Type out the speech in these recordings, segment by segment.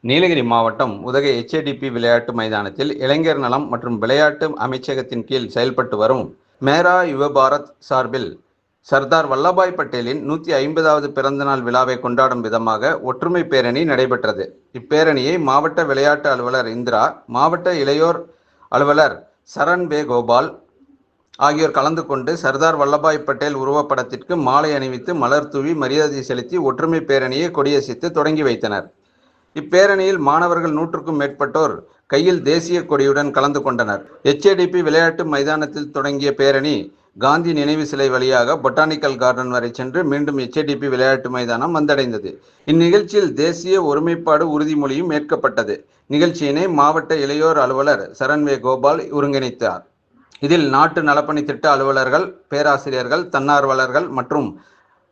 நீலகிரி மாவட்டம் உதகை HADP விளையாட்டு மைதானத்தில் இளைஞர் நலம் மற்றும் விளையாட்டு அமைச்சகத்தின் கீழ் செயல்பட்டு வரும் மேரா யுவ பாரத் சார்பில் சர்தார் வல்லபாய் பட்டேலின் 150வது பிறந்தநாள் விழாவை கொண்டாடும் விதமாக ஒற்றுமை பேரணி நடைபெற்றது. இப்பேரணியை மாவட்ட விளையாட்டு அலுவலர் இந்திரா, மாவட்ட இளையோர் அலுவலர் சரண் கோபால் ஆகியோர் கலந்து கொண்டு சர்தார் வல்லபாய் பட்டேல் உருவப்படத்திற்கு மாலை அணிவித்து மலர் தூவி மரியாதை செலுத்தி ஒற்றுமை பேரணியை கொடியசைத்து தொடங்கி வைத்தனர். இப்பேரணியில் மாணவர்கள் 100க்கும் மேற்பட்டோர் கையில் தேசிய கொடியுடன் கலந்து கொண்டனர். HADP விளையாட்டு மைதானத்தில் தொடங்கிய பேரணி காந்தி நினைவு சிலை வழியாக பொட்டானிக்கல் கார்டன் வரை சென்று மீண்டும் HADP விளையாட்டு மைதானம் வந்தடைந்தது. இந்நிகழ்ச்சியில் தேசிய ஒருமைப்பாடு உறுதிமொழியும் ஏற்கப்பட்டது. நிகழ்ச்சியினை மாவட்ட இளையோர் அலுவலர் சரண் கோபால் ஒருங்கிணைத்தார். இதில் நாட்டு நலப்பணி திட்ட அலுவலர்கள், பேராசிரியர்கள், தன்னார்வலர்கள் மற்றும்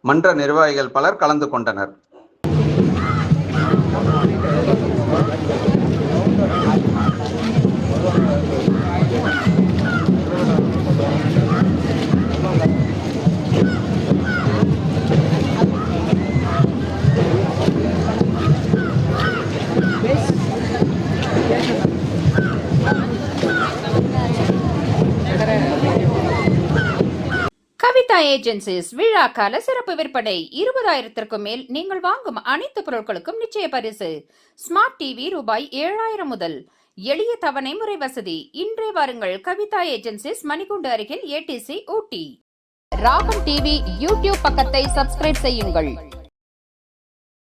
மன்ற நிர்வாகிகள் பலர் கலந்து கொண்டனர். கவிதா ஏஜென்சிஸ் விழாக்கால சிறப்பு விற்பனை 20,000க்கும் மேல் நீங்கள் வாங்கும் அனைத்து பொருட்களுக்கும் நிச்சய பரிசு. ஸ்மார்ட் டிவி ரூபாய் 7,000 முதல். எளிய தவணை முறை வசதி. இன்றே வாருங்கள். கவிதா ஏஜென்சிஸ், மணிக்கூண்டு அருகில், ATC, ஊட்டி. ராகம் டிவி யூடியூப் பக்கத்தை சப்ஸ்கிரைப் செய்யுங்கள்.